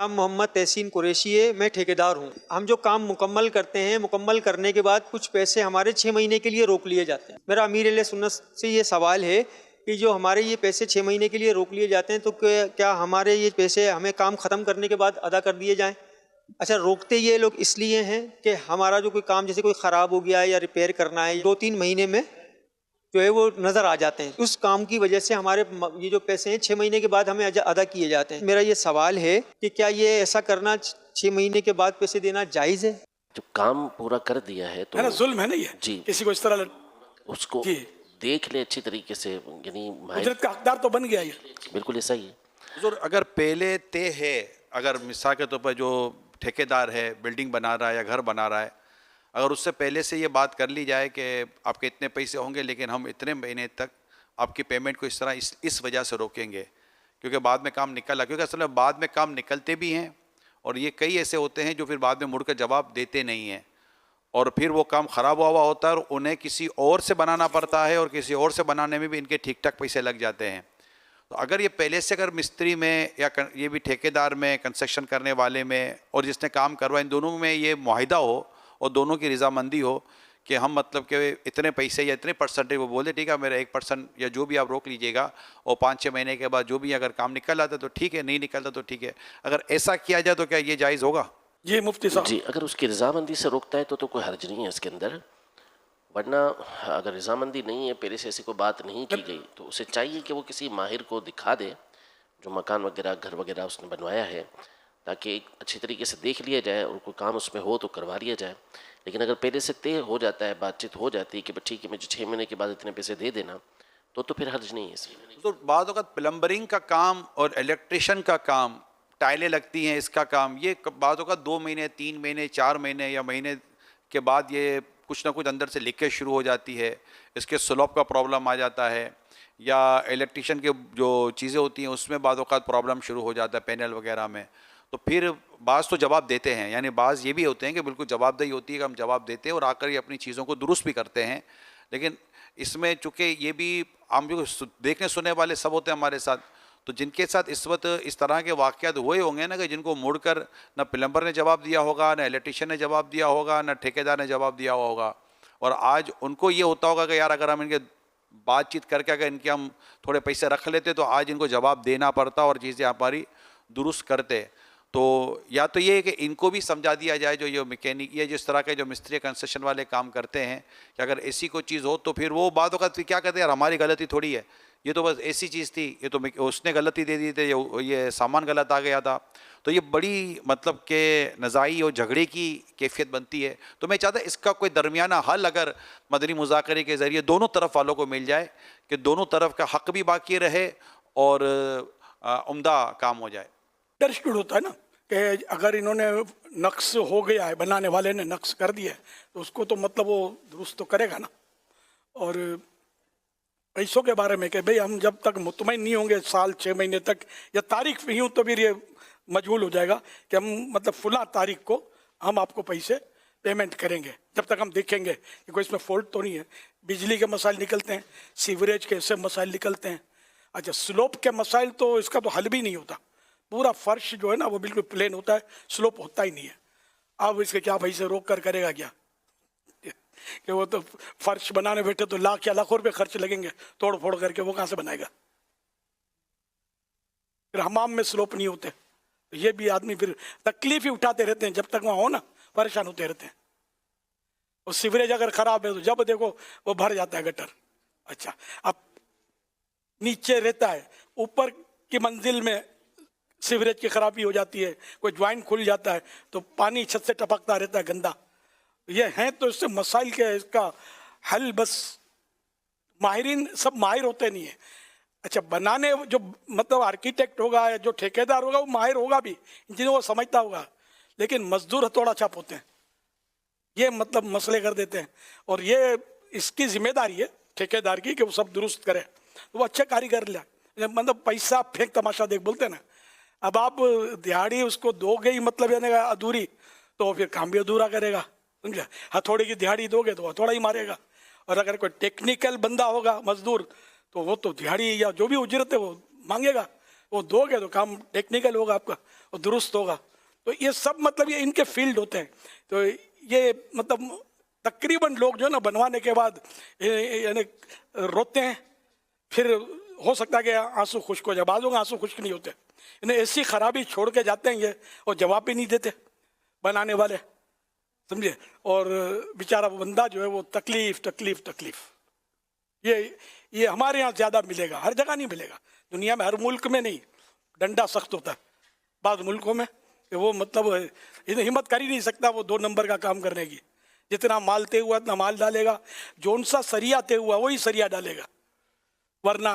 नाम मोहम्मद तहसीन कुरैशी है, मैं ठेकेदार हूँ। हम जो काम मुकम्मल करते हैं, मुकम्मल करने के बाद कुछ पैसे हमारे 6 महीने के लिए रोक लिए जाते हैं। मेरा अमीर अहले सुन्नत से ये सवाल है कि जो हमारे ये पैसे 6 महीने के लिए रोक लिए जाते हैं, तो क्या हमारे ये पैसे हमें काम ख़त्म करने के बाद अदा कर दिए जाएँ? अच्छा, रोकते ये लोग इसलिए हैं कि हमारा जो कोई काम जैसे कोई ख़राब हो गया है या रिपेयर करना है, 2-3 महीने में जो है वो नज़र आ जाते हैं। उस काम की वजह से हमारे ये जो पैसे हैं 6 महीने के बाद हमें अदा किए जाते हैं। मेरा ये सवाल है कि क्या ये ऐसा करना 6 महीने के बाद पैसे देना जायज़ है? जब काम पूरा कर दिया है तो है ना, जुल्म है ना ये जी, किसी को इस तरह उसको जी देख ले अच्छी तरीके से, यानी उजरत का हकदार तो बन गया ये। बिल्कुल ऐसा ही है। हुजूर, अगर पहले तय है, अगर मिसाल के तौर पर जो ठेकेदार है बिल्डिंग बना रहा है या घर बना रहा है, अगर उससे पहले से ये बात कर ली जाए कि आपके इतने पैसे होंगे लेकिन हम इतने महीने तक आपकी पेमेंट को इस तरह इस वजह से रोकेंगे क्योंकि बाद में काम निकल रहा, क्योंकि असल में बाद में काम निकलते भी हैं और ये कई ऐसे होते हैं जो फिर बाद में मुड़कर जवाब देते नहीं हैं और फिर वो काम ख़राब हुआ होता है और उन्हें किसी और से बनाना पड़ता है और किसी और से बनाने में भी इनके ठीक ठाक पैसे लग जाते हैं। तो अगर ये पहले से अगर मिस्त्री में या ये भी ठेकेदार में, कंस्ट्रक्शन करने वाले में और जिसने काम करवाया, इन दोनों में ये मुआहिदा हो और दोनों की रजामंदी हो कि हम मतलब कि इतने पैसे या इतने परसेंटेज, वो बोले ठीक है मेरा 1% या जो भी आप रोक लीजिएगा और 5-6 महीने के बाद जो भी अगर काम निकल आता तो ठीक है, नहीं निकलता तो ठीक है। अगर ऐसा किया जाए तो क्या ये जायज़ होगा? जी मुफ्ती साहब जी, अगर उसकी रजामंदी से रोकता है तो कोई हर्ज नहीं है इसके अंदर, वरना अगर रजामंदी नहीं है, पहले से ऐसी कोई बात नहीं की गई, तो उसे चाहिए कि वो किसी माहिर को दिखा दे जो मकान वगैरह घर वगैरह उसने बनवाया है, ताकि एक अच्छी तरीके से देख लिया जाए और कोई काम उसमें हो तो करवा लिया जाए। लेकिन अगर पहले से तय हो जाता है, बातचीत हो जाती है कि ठीक है मुझे 6 महीने के बाद इतने पैसे दे देना, तो फिर हर्ज नहीं है इसमें। तो बाद वक़्त प्लम्बरिंग का काम और इलेक्ट्रिशियन का काम, टाइलें लगती हैं इसका काम, ये बाद वक़्त 2 महीने 3 महीने 4 महीने या महीने के बाद ये कुछ ना कुछ अंदर से लीकेज शुरू हो जाती है, इसके स्लॉप का प्रॉब्लम आ जाता है या इलेक्ट्रिशियन के जो चीज़ें होती हैं उसमें बाद वक़्त प्रॉब्लम शुरू हो जाता है पैनल वगैरह में। तो फिर बाज़ तो जवाब देते हैं, यानी बाज़ ये भी होते हैं कि बिल्कुल जवाबदेही होती है कि हम जवाब देते हैं और आकर ये अपनी चीज़ों को दुरुस्त भी करते हैं। लेकिन इसमें चूँकि ये भी हम जो देखने सुनने वाले सब होते हैं हमारे साथ, तो जिनके साथ इस वक्त इस तरह के वाक़यात हुए होंगे ना कि जिनको मुड़कर न प्लम्बर ने जवाब दिया होगा, न इलेक्ट्रिशियन ने जवाब दिया होगा, न ठेकेदार ने जवाब दिया होगा, और आज उनको ये होता होगा कि यार अगर हम इनके बातचीत करके अगर इनके हम थोड़े पैसे रख लेते तो आज इनको जवाब देना पड़ता और चीज़ें हमारी दुरुस्त करते। तो या तो ये है कि इनको भी समझा दिया जाए जो ये मैकेनिक या जिस तरह के जो मिस्त्री कंस्ट्रक्शन वाले काम करते हैं कि अगर ऐसी कोई चीज़ हो तो फिर वो बाद वक़्त क्या कहते हैं, यार हमारी गलती थोड़ी है, ये तो बस ऐसी चीज़ थी, ये तो उसने गलती दे दी थी, ये सामान गलत आ गया था। तो ये बड़ी मतलब के नज़ाई और झगड़े की कैफियत बनती है। तो मैं चाहता इसका कोई दरमियाना हल अगर मदनी मुज़ाकरे के ज़रिए दोनों तरफ वालों को मिल जाए कि दोनों तरफ का हक़ भी बाकी रहे और उम्दा काम हो जाए। अंडरस्टूड होता है ना कि अगर इन्होंने नक्स हो गया है, बनाने वाले ने नक्स कर दिया है, तो उसको तो मतलब वो दुरुस्त तो करेगा ना। और पैसों के बारे में कि भाई हम जब तक मुतमईन नहीं होंगे साल 6 महीने तक या तारीख पे यूँ, तो फिर ये मजबूल हो जाएगा कि हम मतलब फुला तारीख को हम आपको पैसे पेमेंट करेंगे, जब तक हम देखेंगे कि कोई इसमें फॉल्ट तो नहीं है। बिजली के मसाइल निकलते हैं, सीवरेज के ऐसे मसाइल निकलते हैं। अच्छा, स्लोप के मसाइल तो इसका तो हल भी नहीं होता, पूरा फर्श जो है ना वो बिल्कुल प्लेन होता है, स्लोप होता ही नहीं है। अब इसके क्या पैसे रोक कर करेगा क्या कि वो तो फर्श बनाने बैठे तो लाख या लाखों रुपए खर्च लगेंगे तोड़ फोड़ करके, वो कहाँ से बनाएगा। फिर हमाम में स्लोप नहीं होते, तो ये भी आदमी फिर तकलीफ ही उठाते रहते हैं, जब तक वहाँ हो ना परेशान होते रहते हैं। और सीवरेज अगर खराब है तो जब देखो वो भर जाता है गटर। अच्छा, अब नीचे रहता है, ऊपर की मंजिल में सीवरेज की खराबी हो जाती है, कोई ज्वाइंट खुल जाता है तो पानी छत से टपकता रहता है गंदा। ये हैं तो इससे मसाइल के इसका हल बस माहिरीन सब माहिर होते नहीं है। अच्छा, बनाने जो मतलब आर्किटेक्ट होगा या जो ठेकेदार होगा वो माहिर होगा भी, इंजीनियर वो समझता होगा, लेकिन मजदूर हथौड़ा छाप होते हैं, ये मतलब मसले कर देते हैं। और ये इसकी जिम्मेदारी है ठेकेदार की कि वो सब दुरुस्त करे, तो वो अच्छे कारीगर ले, मतलब पैसा फेंक तमाशा देख बोलते हैं ना। अब आप दिहाड़ी उसको दोगे ही मतलब यानी अधूरी, तो फिर काम भी अधूरा करेगा, समझा। हथौड़े की दिहाड़ी दोगे तो हथौड़ा ही मारेगा। और अगर कोई टेक्निकल बंदा होगा मजदूर, तो वो तो दिहाड़ी या जो भी उजरत है वो मांगेगा, वो दोगे तो काम टेक्निकल होगा आपका, اور درست ہوگا. تو یہ سب مطلب یہ ان کے فیلڈ ہوتے ہیں. تو یہ مطلب تقریباً لوگ جو ہے نا بنوانے کے بعد یعنی روتے ہیں, پھر ہو سکتا ہے کہ آنسو خشک ہو جائے. بعضوں کے آنسو خشک نہیں ہوتے, انہیں ایسی خرابی چھوڑ کے جاتے ہیں یہ, اور جواب بھی نہیں دیتے بنانے والے, سمجھے. اور بیچارہ بندہ جو ہے وہ تکلیف تکلیف تکلیف. یہ ہمارے یہاں زیادہ ملے گا, ہر جگہ نہیں ملے گا دنیا میں, ہر ملک میں نہیں. ڈنڈا سخت ہوتا ہے بعض ملکوں میں, کہ وہ مطلب ہمت کر ہی نہیں سکتا وہ 2 نمبر کا کام کرنے کی. جتنا مال طے ہوا اتنا مال ڈالے گا, جون سا سریا طے ہوا وہی سریا ڈالے گا. ورنہ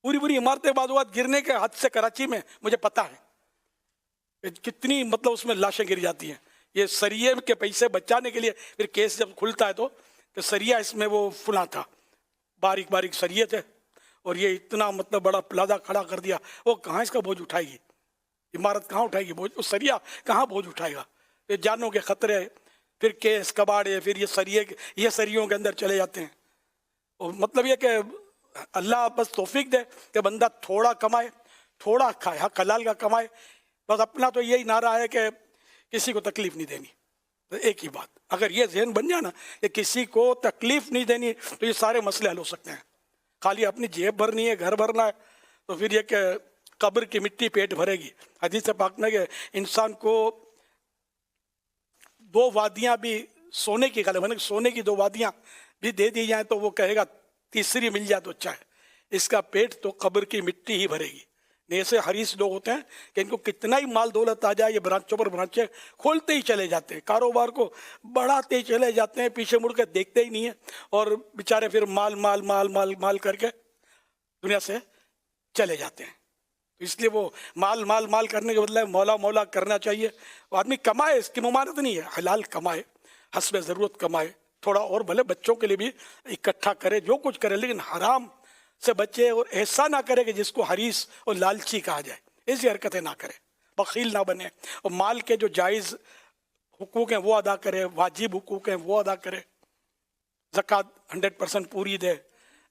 پوری پوری عمارتیں بعض اوقات گرنے کے حد سے کراچی میں مجھے پتا ہے کتنی مطلب اس میں لاشیں گر جاتی ہیں. یہ سریے کے پیسے بچانے کے لیے پھر کیس جب کھلتا ہے تو کہ سریا اس میں وہ فلاں تھا, باریک باریک سریے تھے, اور یہ اتنا مطلب بڑا پلازا کھڑا کر دیا. وہ کہاں اس کا بوجھ اٹھائے گی, عمارت کہاں اٹھائے گی بوجھ, وہ سریا کہاں بوجھ اٹھائے گا. یہ جانوں کے خطرے, پھر کیس کباڑے, پھر یہ سریوں کے اندر چلے جاتے ہیں. اور مطلب یہ کہ اللہ بس توفیق دے کہ بندہ تھوڑا کمائے, تھوڑا کھائے, حق حلال کا کمائے. بس اپنا تو یہی نعرہ ہے کہ کسی کو تکلیف نہیں دینی. تو ایک ہی بات, اگر یہ ذہن بن جائے نا کہ کسی کو تکلیف نہیں دینی, تو یہ سارے مسئلے حل ہو سکتے ہیں. خالی اپنی جیب بھرنی ہے, گھر بھرنا ہے, تو پھر یہ کہ قبر کی مٹی پیٹ بھرے گی. حدیث پاک میں کہ انسان کو 2 وادیاں بھی سونے کی, غالباً سونے کی 2 وادیاں بھی دے دی جائیں تو وہ کہے گا تیسری مل جائے تو اچھا ہے. اس کا پیٹ تو قبر کی مٹی ہی بھرے گی. ایسے حریص لوگ ہوتے ہیں کہ ان کو کتنا ہی مال دولت آ جائے, یہ برانچوں پر برانچیں کھولتے ہی چلے جاتے ہیں, کاروبار کو بڑھاتے ہی چلے جاتے ہیں, پیچھے مڑ کے دیکھتے ہی نہیں ہیں, اور بیچارے پھر مال مال مال مال مال کر کے دنیا سے چلے جاتے ہیں. اس لیے وہ مال مال مال کرنے کے بدلے مولا مولا کرنا چاہیے. وہ آدمی کمائے, اس کی ممانعت نہیں ہے, حلال کمائے, حسب ضرورت کمائے, تھوڑا اور بھلے بچوں کے لیے بھی اکٹھا کرے, جو کچھ کرے, لیکن حرام سے بچے, اور ایسا نہ کرے کہ جس کو حریص اور لالچی کہا جائے. ایسی حرکتیں نہ کرے, بخیل نہ بنے, اور مال کے جو جائز حقوق ہیں وہ ادا کرے, واجب حقوق ہیں وہ ادا کرے, زکوٰۃ 100% پوری دے,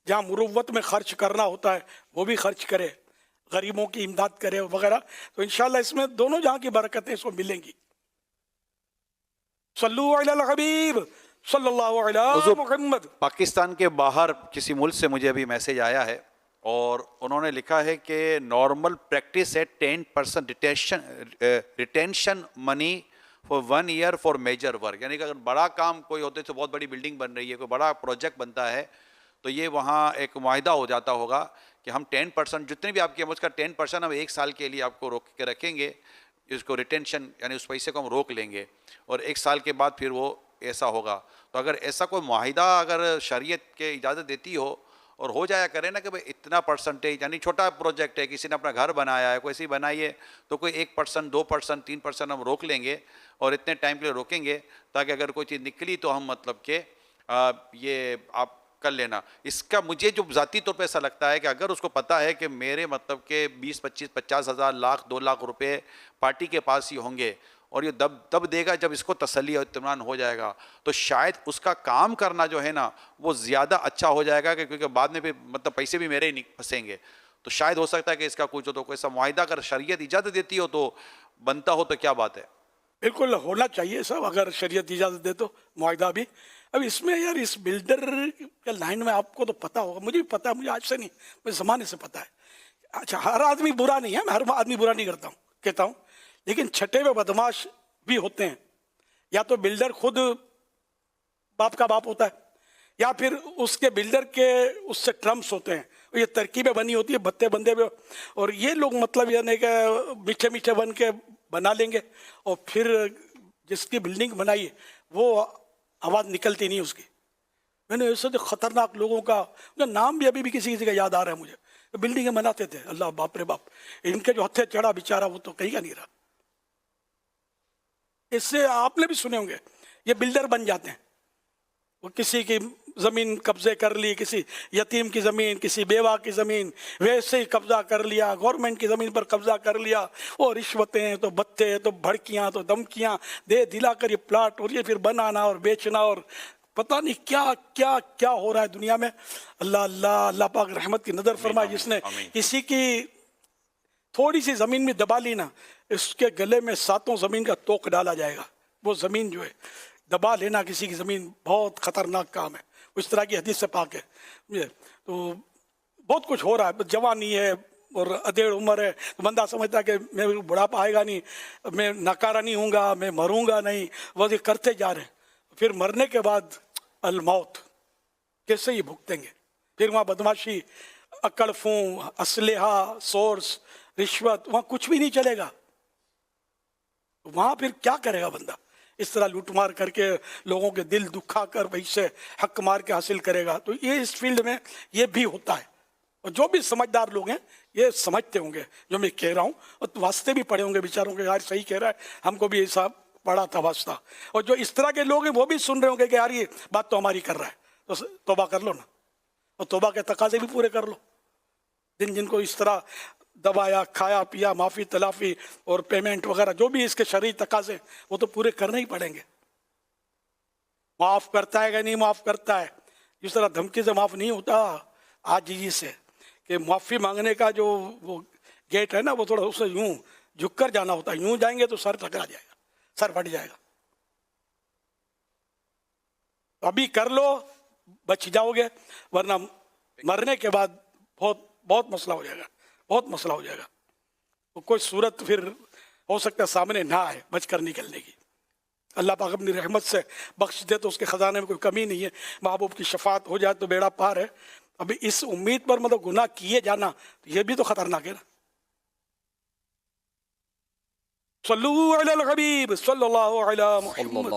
جہاں مروت میں خرچ کرنا ہوتا ہے وہ بھی خرچ کرے, غریبوں کی امداد کرے وغیرہ. تو انشاءاللہ اس میں دونوں جہاں کی برکتیں اس کو ملیں گی. صلو علی الحبیب صلی اللہ علیہ محمد. پاکستان کے باہر کسی ملک سے مجھے ابھی میسیج آیا ہے, اور انہوں نے لکھا ہے کہ نارمل پریکٹس ہے 10% retention money for 1 year for major work. یعنی کہ اگر بڑا کام کوئی ہوتے تو بہت بڑی بلڈنگ بن رہی ہے, کوئی بڑا پروجیکٹ بنتا ہے, تو یہ وہاں ایک معاہدہ ہو جاتا ہوگا کہ ہم 10% جتنے بھی آپ کی اس کا 10% ہم 1 سال کے لیے آپ کو روک کے رکھیں گے, اس کو ریٹینشن یعنی اس پیسے کو ہم روک لیں گے, اور 1 سال کے بعد پھر وہ ایسا ہوگا. تو اگر ایسا کوئی معاہدہ اگر شریعت کے اجازت دیتی ہو اور ہو جایا کرے نا کہ بھائی اتنا پرسنٹیج, یعنی چھوٹا پروجیکٹ ہے, کسی نے اپنا گھر بنایا ہے, کوئی ایسی بنائی ہے, تو کوئی 1%, 2%, 3% ہم روک لیں گے, اور اتنے ٹائم کے لیے روکیں گے تاکہ اگر کوئی چیز نکلی تو ہم مطلب کہ یہ آپ کر لینا. اس کا مجھے جو ذاتی طور پہ ایسا لگتا ہے کہ اگر اس کو پتہ ہے کہ میرے مطلب کہ 20, 25, 50 ہزار, لاکھ, 2 لاکھ روپے پارٹی کے پاس ہی ہوں گے, اور یہ تب دے گا جب اس کو تسلی اور اطمینان ہو جائے گا, تو شاید اس کا کام کرنا جو ہے نا وہ زیادہ اچھا ہو جائے گا, کیونکہ بعد میں پھر مطلب پیسے بھی میرے ہی پھنسیں گے. تو شاید ہو سکتا ہے کہ اس کا کچھ ہو, تو کوئی ایسا معاہدہ اگر شریعت اجازت دیتی ہو تو بنتا ہو تو کیا بات ہے. بالکل ہونا چاہیے صاحب, اگر شریعت اجازت دے تو معاہدہ بھی. اب اس میں یار اس بلڈر کے لائن میں آپ کو تو پتہ ہوگا, مجھے بھی پتہ ہے, مجھے آج سے نہیں, مجھے زمانے سے پتہ ہے. اچھا, ہر آدمی برا نہیں ہے, میں ہر آدمی برا نہیں کہتا ہوں, لیکن چھٹے ہوئے بدماش بھی ہوتے ہیں. یا تو بلڈر خود باپ کا باپ ہوتا ہے, یا پھر اس کے بلڈر کے اس سے ٹرمپس ہوتے ہیں, یہ ترکیبیں بنی ہوتی ہے بھتے بندے میں, اور یہ لوگ مطلب یہ نہیں کہ میٹھے میٹھے بن کے بنا لیں گے, اور پھر جس کی بلڈنگ بنائی وہ آواز نکلتی نہیں اس کی. میں نے ایسے خطرناک لوگوں کا نام بھی ابھی بھی کسی کا یاد آ رہا ہے مجھے, بلڈنگیں بناتے تھے, اللہ باپ رے باپ, ان کے جو ہتھے چڑھا بیچارہ وہ تو کہیں کا نہیں رہا. اس سے آپ نے بھی سنے ہوں گے, یہ بلڈر بن جاتے ہیں, وہ کسی کی زمین قبضے کر لی, کسی یتیم کی زمین, کسی بیوہ کی زمین ویسے ہی قبضہ کر لیا, گورنمنٹ کی زمین پر قبضہ کر لیا, اور رشوتیں, تو بھتے, تو بھڑکیاں, تو دھمکیاں دے دلا کر یہ پلاٹ, اور یہ پھر بنانا اور بیچنا, اور پتہ نہیں کیا کیا کیا ہو رہا ہے دنیا میں. اللہ اللہ اللہ پاک رحمت کی نظر فرمائے. جس نے کسی کی थोड़ी सी ज़मीन में दबा ली ना, इसके गले में 7 ज़मीन का तोक डाला जाएगा। वो ज़मीन जो है दबा लेना किसी की ज़मीन बहुत ख़तरनाक काम है। उस तरह की हदीस से पाक है। तो बहुत कुछ हो रहा है, जवानी है और अधेड़ उम्र है, तो बंदा समझता है कि मैं बुढ़ापा आएगा नहीं, मैं नकारा नहीं हूँगा, मैं मरूंगा नहीं, वो ये करते जा रहे हैं। फिर मरने के बाद अल मौत कैसे ही भुगतेंगे? फिर वहाँ बदमाशी, अकड़फों, असलेहा, सोर्स, रिश्वत, वहाँ कुछ भी नहीं चलेगा। वहाँ फिर क्या करेगा बंदा? इस तरह लूटमार करके लोगों के दिल दुखा कर वही से हक मार के हासिल करेगा। तो ये इस फील्ड में ये भी होता है। और जो भी समझदार लोग हैं ये समझते होंगे जो मैं कह रहा हूँ, और वास्ते भी पढ़े होंगे बेचारों के, यार सही कह रहा है, हमको भी ऐसा पढ़ा था वास्ता। और जो इस तरह के लोग हैं वो भी सुन रहे होंगे कि यार ये बात तो हमारी कर रहा है, तो तौबा कर लो ना, और तौबा के तकाजे भी पूरे कर लो। जिनको इस तरह दबाया, खाया पिया, माफ़ी तलाफ़ी और पेमेंट वगैरह जो भी इसके शरई तकाजे, वो तो पूरे करने ही पड़ेंगे। माफ़ करता है कि नहीं माफ़ करता है? इस तरह धमकी से माफ़ नहीं होता, आजीजी से। कि माफ़ी मांगने का जो वो गेट है ना, वो थोड़ा उससे यूं झुक कर जाना होता है। यूं जाएंगे तो सर टकरा जाएगा, सर फट जाएगा। तो अभी कर लो, बच जाओगे, वरना मरने के बाद बहुत बहुत मसला हो जाएगा, बहुत मसला हो जाएगा। तो कोई सूरत फिर हो सकता है सामने ना आए बच कर निकलने की। अल्लाह पाक अपनी रहमत से बख्श दे तो उसके ख़जाने में कोई कमी नहीं है। महबूब की शफात हो जाए तो बेड़ा पार है। अभी इस उम्मीद पर मतलब गुनाह किए जाना, तो ये भी तो खतरनाक है ना। सल्लल्लाहु अलैहि हबीब सल्लल्लाहु अलैहि मुहम्मद।